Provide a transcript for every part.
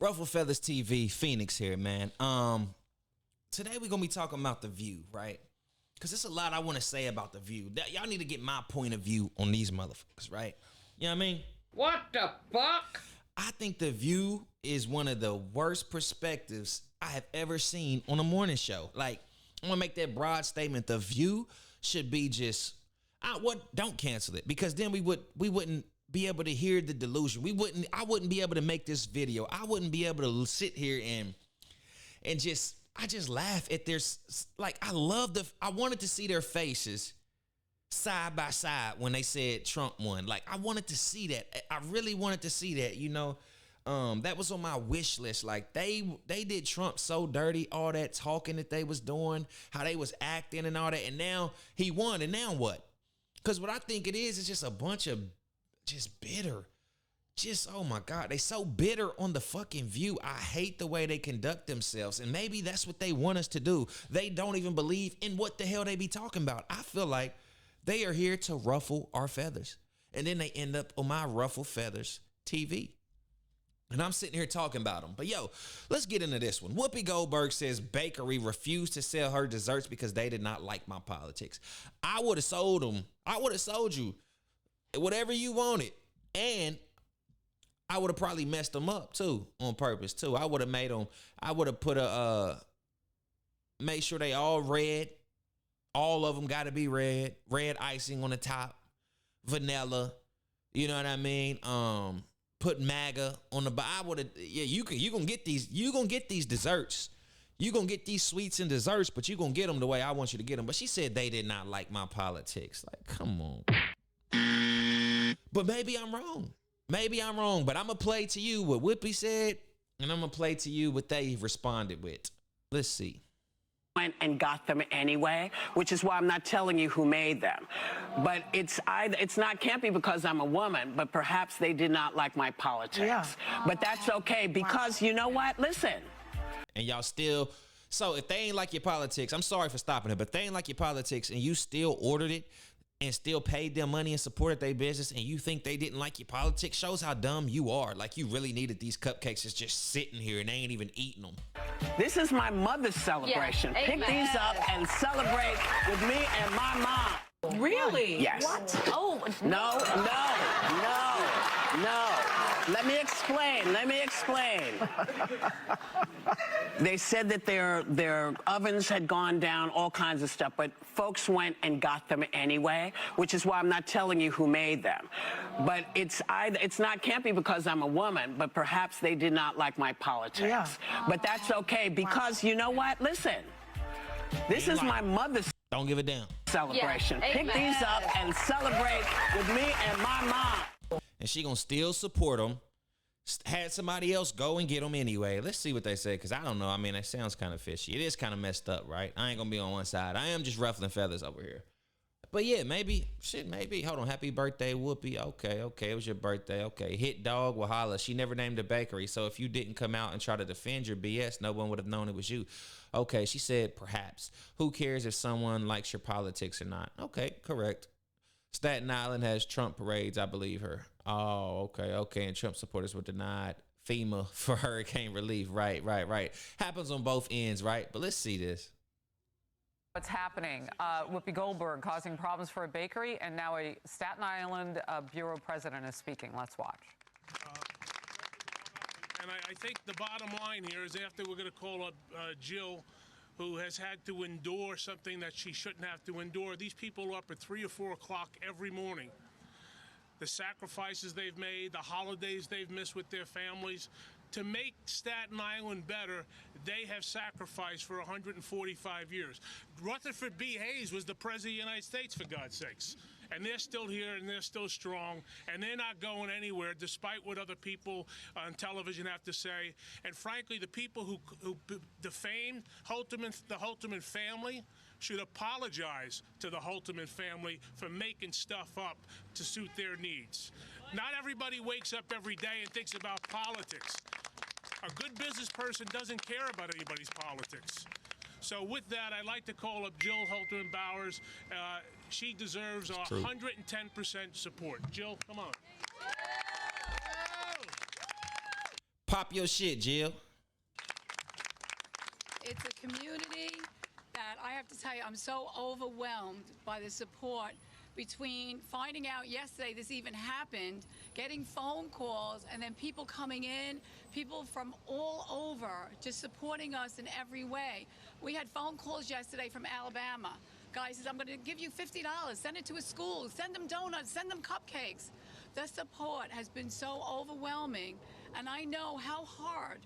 Ruffle Feathers TV, Phoenix here, man. Today we're gonna be talking about The View, right? Because there's a lot I want to say about The View. Y'all need to get my point of view on these motherfuckers, right? You know what I mean? What the fuck? I think The View is one of the worst perspectives I have ever seen on a morning show. Like, I want to make that broad statement. The View should be just, don't cancel it, because then we wouldn't be able to hear the delusion. I wouldn't be able to make this video. I wouldn't be able to sit here and just laugh at their, like, I wanted to see their faces side by side when they said Trump won. Like, I wanted to see that. I really wanted to see that, you know. That was on my wish list. Like, they did Trump so dirty, all that talking that they was doing, how they was acting and all that, and now he won, and now what? Because what I think it is just a bunch of just bitter, oh my God, they so bitter on the fucking View. I hate the way they conduct themselves, and maybe that's what they want us to do. They don't even believe in what the hell they be talking about. I feel like they are here to ruffle our feathers, and then they end up on my Ruffle Feathers TV. And I'm sitting here talking about them. But yo, let's get into this one. Whoopi Goldberg says bakery refused to sell her desserts because they did not like my politics. I would have sold them. I would have sold you whatever you wanted. And I would have probably messed them up too, on purpose too. I would have made them, I would have put made sure they all red. All of them got to be red. Red icing on the top. Vanilla. You know what I mean? Put MAGA on the bottom. I would have, yeah, you gonna get these desserts. You gonna get these sweets and desserts, but you gonna get them the way I want you to get them. But she said they did not like my politics. Like, come on. But maybe I'm wrong. But I'm gonna play to you what Whoopi said, and I'm gonna play to you what they responded with. Let's see. Went and got them anyway, which is why I'm not telling you who made them. But it's can't be because I'm a woman, but perhaps they did not like my politics. Yeah. But that's okay, because you know what? Listen. And y'all still, so if they ain't like your politics, I'm sorry for stopping it, but if they ain't like your politics and you still ordered it and still paid them money and supported their business, and you think they didn't like your politics, shows how dumb you are. Like, you really needed these cupcakes that's just sitting here and they ain't even eating them. This is my mother's celebration. Yeah, pick these up and celebrate with me and my mom. Really? Yes. What? Oh, no. Let me explain. They said that their ovens had gone down, all kinds of stuff, but folks went and got them anyway, which is why I'm not telling you who made them. But can't be because I'm a woman, but perhaps they did not like my politics. Yeah. But that's okay, because you know what? Listen, this is my mother's don't give a damn celebration. Yeah. Pick these up and celebrate with me and my mom. And she gonna still support them. Had somebody else go and get them anyway. Let's see what they say, because I don't know. I mean, it sounds kind of fishy. It is kind of messed up, right? I ain't gonna be on one side. I am just ruffling feathers over here. But yeah, maybe. Hold on. Happy birthday, Whoopi. Okay. It was your birthday. Okay. Hit dog will holla. She never named a bakery. So if you didn't come out and try to defend your BS, no one would have known it was you. Okay. She said perhaps. Who cares if someone likes your politics or not? Okay. Correct. Staten Island has Trump parades, I believe her. Oh, okay. And Trump supporters were denied FEMA for hurricane relief. Right. Happens on both ends, right? But let's see this. What's happening? Whoopi Goldberg causing problems for a bakery, and now a Staten Island bureau president is speaking. Let's watch. And I think the bottom line here is, after we're going to call up Jill, who has had to endure something that she shouldn't have to endure. These people are up at 3 or 4 o'clock every morning. The sacrifices they've made, the holidays they've missed with their families. To make Staten Island better, they have sacrificed for 145 years. Rutherford B. Hayes was the President of the United States, for God's sakes. And they're still here, and they're still strong, and they're not going anywhere, despite what other people on television have to say. And frankly, the people who defamed the Holterman family should apologize to the Holterman family for making stuff up to suit their needs. Not everybody wakes up every day and thinks about politics. A good business person doesn't care about anybody's politics. So with that, I'd like to call up Jill Holterman Bowers. She deserves our 110% support. Jill, come on. Pop your shit, Jill. It's a community that I have to tell you, I'm so overwhelmed by the support between finding out yesterday this even happened, getting phone calls, and then people coming in, people from all over just supporting us in every way. We had phone calls yesterday from Alabama. Guy says, I'm going to give you $50, send it to a school, send them donuts, send them cupcakes. The support has been so overwhelming, and I know how hard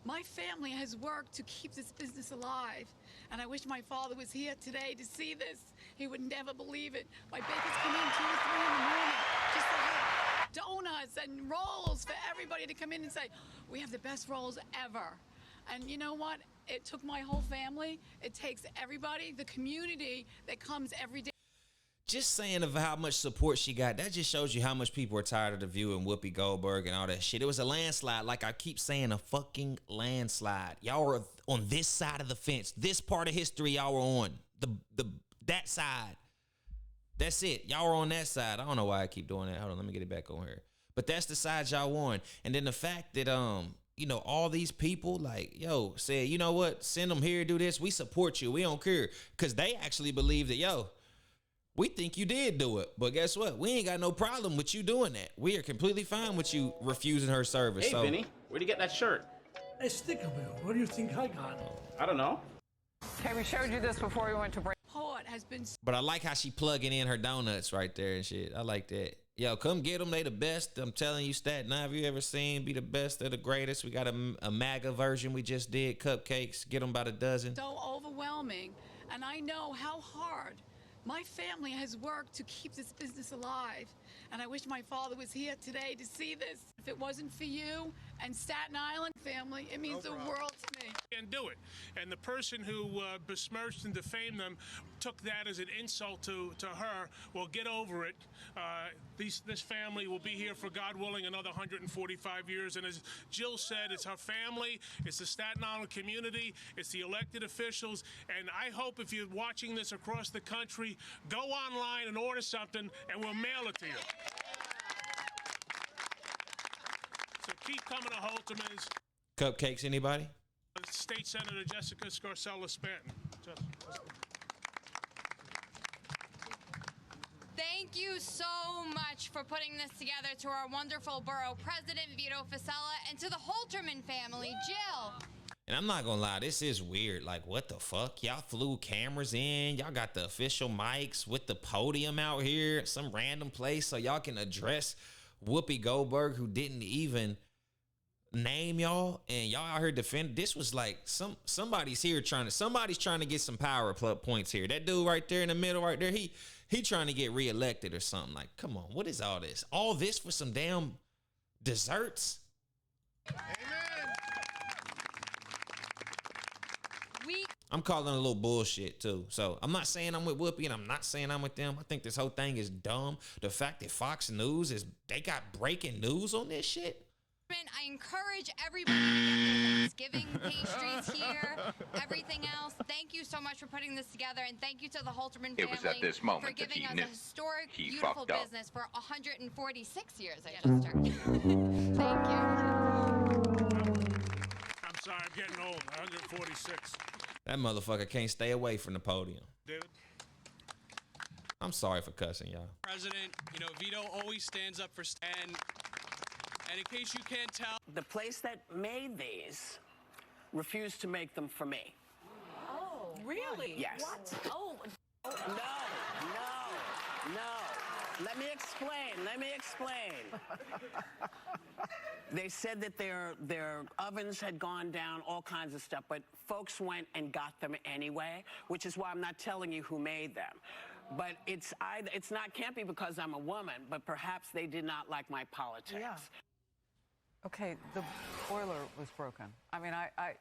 my family has worked to keep this business alive. And I wish my father was here today to see this. He would never believe it. My bakers come in 2 or 3 in the morning just to have donuts and rolls for everybody to come in and say, we have the best rolls ever. And you know what? It took my whole family. It takes everybody, the community that comes every day. Just saying of how much support she got, that just shows you how much people are tired of the View and Whoopi Goldberg and all that shit. It was a landslide. Like I keep saying, a fucking landslide. Y'all are on this side of the fence. This part of history y'all were on. That side. That's it. Y'all were on that side. I don't know why I keep doing that. Hold on, let me get it back on here. But that's the side y'all won. And then the fact that you know, all these people like, yo, said, you know what? Send them here, do this. We support you. We don't care. Because they actually believe that, yo, we think you did do it, but guess what? We ain't got no problem with you doing that. We are completely fine with you refusing her service. Hey, Vinny, where'd you get that shirt? A sticker bill. What do you think I got? I don't know. Okay, we showed you this before we went to break. Support has been But I like how she plugging in her donuts right there and shit. I like that. Yo, come get them. They the best. I'm telling you, Staten Island, have you ever seen? Be the best. They're the greatest. We got a MAGA version we just did. Cupcakes. Get them by the dozen. so overwhelming, and I know how hard my family has worked to keep this business alive, and I wish my father was here today to see this. If it wasn't for you and Staten Island family, it means the world to me. And do it. And the person who besmirched and defamed them took that as an insult to her. Well, get over it. This family will be here for, God willing, another 145 years. And as Jill said, it's her family, it's the Staten Island community, it's the elected officials. And I hope if you're watching this across the country, go online and order something, and we'll mail it to you. So keep coming to Holterman's. Cupcakes, anybody? State Senator Jessica Scarcella-Spanton. Thank you so much for putting this together, to our wonderful borough president, Vito Fasella, and to the Holterman family, Jill. And I'm not gonna lie, this is weird. Like, what the fuck? Y'all flew cameras in. Y'all got the official mics with the podium out here, some random place, so y'all can address Whoopi Goldberg, who didn't even name y'all, and y'all out here defend. This was like somebody's trying to get some power points here. That dude right there in the middle, right there, he trying to get reelected or something. Like, come on, what is all this? All this for some damn desserts? I'm calling it a little bullshit too. So I'm not saying I'm with Whoopi, and I'm not saying I'm with them. I think this whole thing is dumb. The fact that Fox News they got breaking news on this shit. I encourage everybody to get their Thanksgiving pastries here, everything else. Thank you so much for putting this together, and thank you to the Holterman family It was at this moment for that giving he us knew a historic, he beautiful fucked up. business for 146 years. I just turned. Thank you. I'm sorry, I'm getting old. 146. That motherfucker can't stay away from the podium. David? I'm sorry for cussing, y'all. President, you know, Vito always stands up for Stan. And in case you can't tell, The place that made these refused to make them for me. Oh, really? Yes. What? Oh, No. Let me explain. They said that their ovens had gone down, all kinds of stuff, but folks went and got them anyway, which is why I'm not telling you who made them. But it's can't be because I'm a woman, but perhaps they did not like my politics. Yeah. Okay, the boiler was broken. I mean,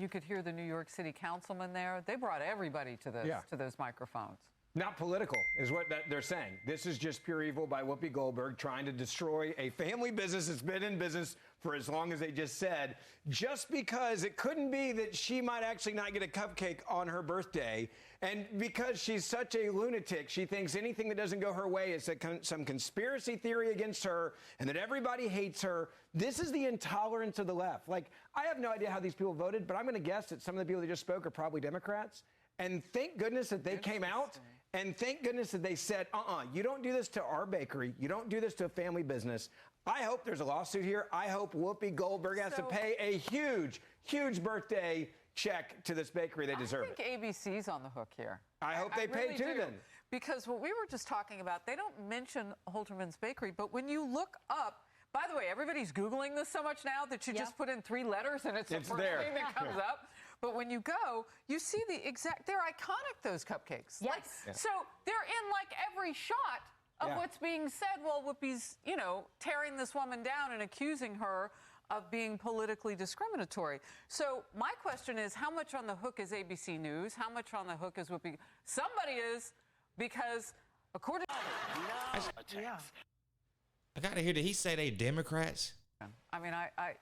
you could hear the New York City councilman there. They brought everybody to this, to those microphones. Not political, is what they're saying. This is just pure evil by Whoopi Goldberg trying to destroy a family business that's been in business for as long as they just said, just because it couldn't be that she might actually not get a cupcake on her birthday, and because she's such a lunatic, she thinks anything that doesn't go her way is some conspiracy theory against her, and that everybody hates her. This is the intolerance of the left. Like, I have no idea how these people voted, but I'm going to guess that some of the people that just spoke are probably Democrats. And thank goodness that they came out, and thank goodness that they said, you don't do this to our bakery. You don't do this to a family business. I hope there's a lawsuit here. I hope Whoopi Goldberg has to pay a huge, huge birthday check to this bakery. They deserve it. I think ABC's on the hook here. I hope they pay really too then. Because what we were just talking about, they don't mention Holterman's Bakery, but when you look up, by the way, everybody's Googling this so much now that you just put in 3 letters and it's the first thing that comes up. But when you go, you see the exact, they're iconic, those cupcakes. Yes. So they're in like every shot of what's being said while Whoopi's, tearing this woman down and accusing her of being politically discriminatory. So my question is, how much on the hook is ABC News? How much on the hook is Whoopi? Somebody is, because according to... I gotta hear, did he say they Democrats? I mean,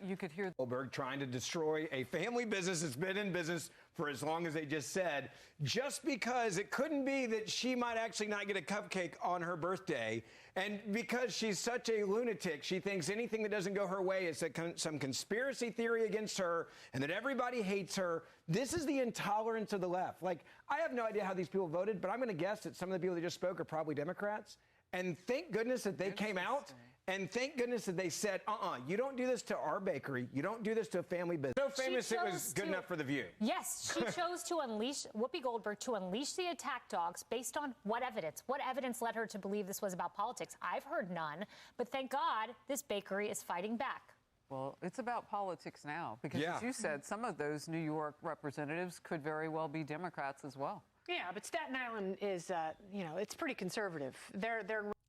you could hear Goldberg trying to destroy a family business that's been in business for as long as they just said, just because it couldn't be that she might actually not get a cupcake on her birthday, and because she's such a lunatic, she thinks anything that doesn't go her way is some conspiracy theory against her, and that everybody hates her. This is the intolerance of the left. Like, I have no idea how these people voted, but I'm going to guess that some of the people that just spoke are probably Democrats. And thank goodness that they came out, and thank goodness that they said, you don't do this to our bakery. You don't do this to a family business. So famous it was good enough for The View. Yes, she chose to unleash, Whoopi Goldberg, to unleash the attack dogs based on what evidence? What evidence led her to believe this was about politics? I've heard none, but thank God this bakery is fighting back. Well, it's about politics now, because as you said, some of those New York representatives could very well be Democrats as well. Yeah, but Staten Island is, it's pretty conservative.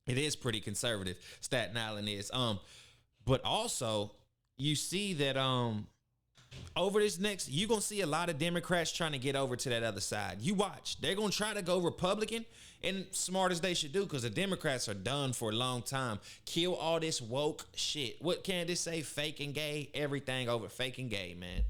It is pretty conservative. Staten Island is. But also you see that over this next, you're gonna see a lot of Democrats trying to get over to that other side. You watch, they're gonna try to go Republican, and smart as they should do, because the Democrats are done for a long time. Kill all this woke shit. What can this say? Fake and gay, everything over fake and gay, man.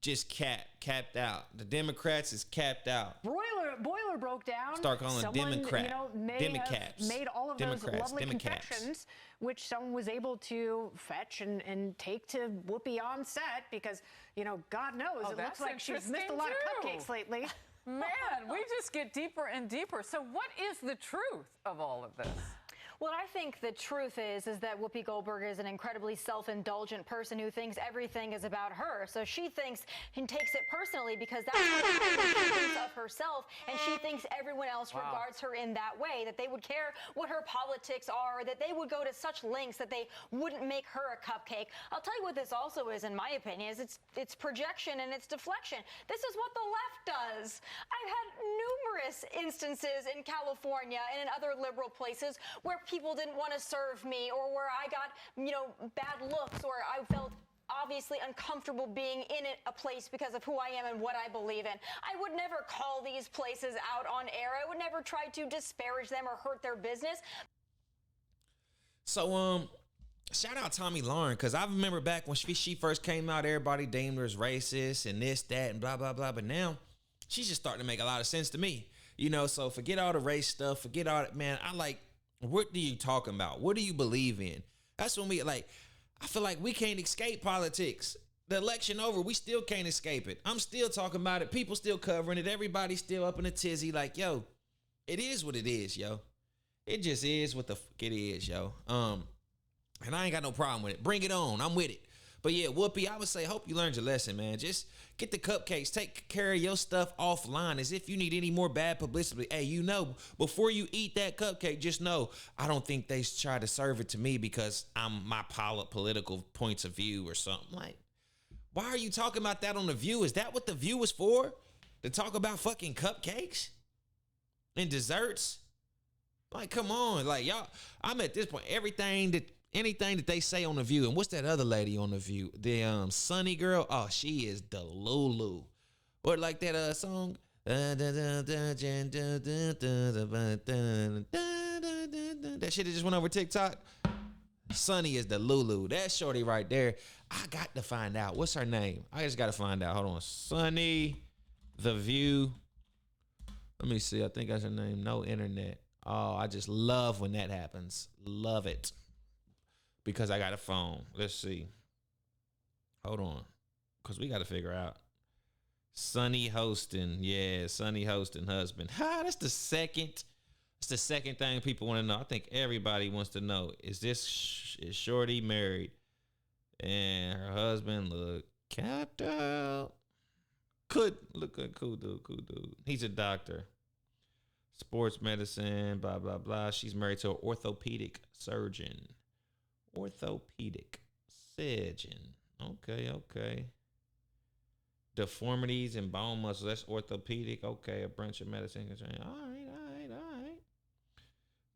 Just capped out. The Democrats is capped out. Boiler broke down. Start calling Democrat. Made all of those lovely Democrats. confections, which someone was able to fetch and take to Whoopi on set, because, God knows, it looks like she's missed a lot of cupcakes lately. Man, we just get deeper and deeper. So what is the truth of all of this? What I think the truth is that Whoopi Goldberg is an incredibly self-indulgent person who thinks everything is about her. So she thinks and takes it personally because that's what she thinks of herself, and she thinks everyone else regards her in that way, that they would care what her politics are, that they would go to such lengths that they wouldn't make her a cupcake. I'll tell you what this also is, in my opinion, is it's projection and it's deflection. This is what the left does. I've had numerous instances in California and in other liberal places where people didn't want to serve me, or where I got, bad looks, or I felt obviously uncomfortable being in a place because of who I am and what I believe in. I would never call these places out on air. I would never try to disparage them or hurt their business. So, shout out Tommy Lauren, because I remember back when she first came out, everybody deemed her as racist and this, that, and blah, blah, blah. But now she's just starting to make a lot of sense to me. So forget all the race stuff. Forget all that, man. What are you talking about? What do you believe in? That's when I feel like we can't escape politics. The election over, we still can't escape it. I'm still talking about it. People still covering it. Everybody's still up in a tizzy. Like, yo, it is what it is, yo. It just is what the fuck it is, yo. And I ain't got no problem with it. Bring it on. I'm with it. But yeah, Whoopi, I would say, hope you learned your lesson, man. Just get the cupcakes. Take care of your stuff offline, as if you need any more bad publicity. Hey, before you eat that cupcake, just know, I don't think they try to serve it to me because I'm my political points of view or something. Like, why are you talking about that on The View? Is that what The View is for? To talk about fucking cupcakes and desserts? Like, come on. Like, y'all, I'm at this point, anything that they say on The View, and what's that other lady on The View? The Sunny girl. Oh, she is the Lulu. Or like that song, That shit that just went over TikTok. Sunny is the Lulu. That shorty right there. I got to find out. What's her name? I just got to find out. Hold on. Sunny, The View. Let me see. I think that's her name. No internet. Oh, I just love when that happens. Love it. Because I got a phone. Let's see. Hold on. Because we got to figure out. Sunny Hostin. Yeah, Sunny Hostin husband. That's the second. It's the second thing people want to know. I think everybody wants to know. Is Shorty married? And her husband look capped out. Could look good. Cool dude. He's a doctor. Sports medicine, blah, blah, blah. She's married to an orthopedic surgeon. Orthopedic surgeon. Okay. Deformities and bone muscles. That's orthopedic. Okay, a branch of medicine. All right.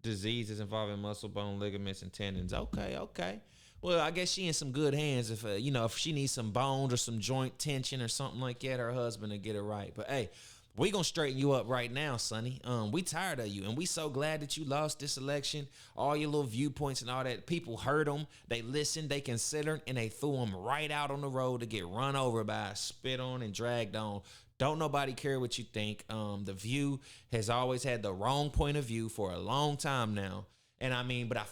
Diseases involving muscle, bone, ligaments, and tendons. Okay. Well, I guess she in some good hands. If if she needs some bones or some joint tension or something like that, her husband will get it right. But hey, we gonna straighten you up right now, Sonny. We tired of you, and we so glad that you lost this election. All your little viewpoints and all that. People heard them, they listened, they considered, and they threw them right out on the road to get run over by, spit on, and dragged on. Don't nobody care what you think. The View has always had the wrong point of view for a long time now. And but I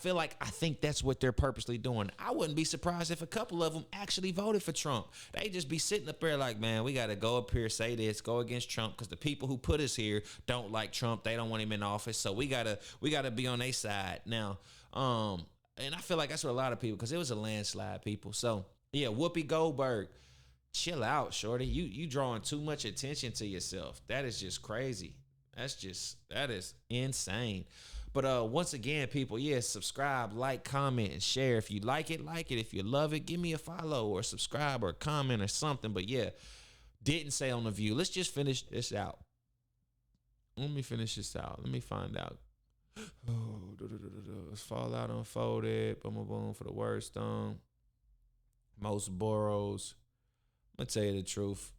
think that's what they're purposely doing. I wouldn't be surprised if a couple of them actually voted for Trump. They just be sitting up there like, man, we got to go up here, say this, go against Trump, because the people who put us here don't like Trump. They don't want him in office. So we gotta be on their side now. And I feel like that's what a lot of people, because it was a landslide, people. So yeah, Whoopi Goldberg. Chill out, shorty. You drawing too much attention to yourself. That is just crazy. That is insane. But once again, people, subscribe, like, comment, and share. If you like it, like it. If you love it, give me a follow or subscribe or comment or something. But yeah, didn't say on The View. Let's just finish this out. Let me finish this out. Let me find out. Fallout unfolded. Boom, boom, boom for the worst. Most boroughs. I'm going to tell you the truth.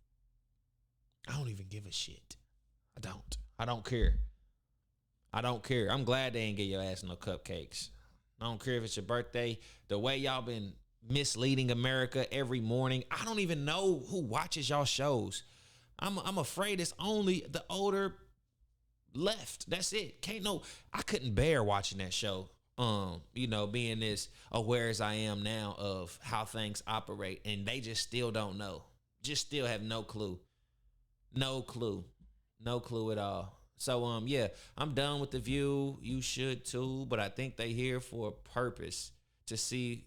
I don't even give a shit. I don't care. I'm glad they ain't get your ass no cupcakes. I don't care if it's your birthday. The way y'all been misleading America every morning. I don't even know who watches y'all shows. I'm afraid it's only the older left. That's it. I couldn't bear watching that show. Being as aware as I am now of how things operate, and they just still don't know. Just still have no clue. No clue at all. So, I'm done with The View. You should too, but I think they here for a purpose to see,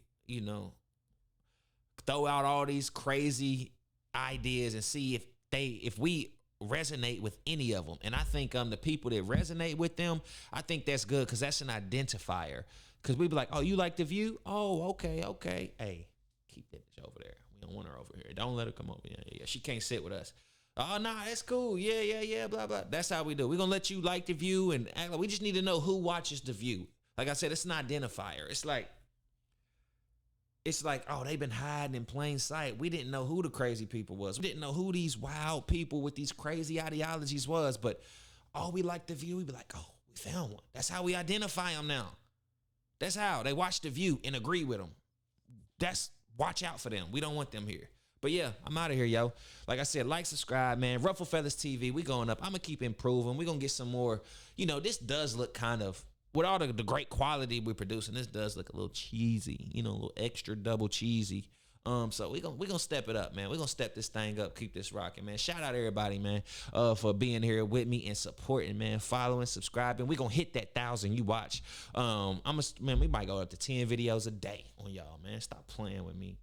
throw out all these crazy ideas and see if we resonate with any of them. And I think the people that resonate with them, I think that's good, because that's an identifier. Because we be like, oh, you like The View? Oh, okay. Hey, keep that bitch over there. We don't want her over here. Don't let her come over. Yeah. She can't sit with us. Oh, nah, that's cool. Yeah, blah, blah. That's how we do. We're going to let you like The View, and act like we just need to know who watches The View. Like I said, it's an identifier. It's like, oh, they've been hiding in plain sight. We didn't know who the crazy people was. We didn't know who these wild people with these crazy ideologies was. But, we like The View. We be like, oh, we found one. That's how we identify them now. That's how. They watch The View and agree with them. Watch out for them. We don't want them here. But yeah, I'm out of here, yo. Like I said, like, subscribe, man. Ruffle Feathers TV, we going up. I'm going to keep improving. We're going to get some more. This does look kind of, with all the great quality we're producing, this does look a little cheesy, a little extra double cheesy. So we're gonna step it up, man. We're gonna step this thing up, keep this rocking, man. Shout out everybody, man, for being here with me and supporting, man, following, subscribing. We're gonna hit that 1,000 you watch. We might go up to 10 videos a day on y'all, man. Stop playing with me.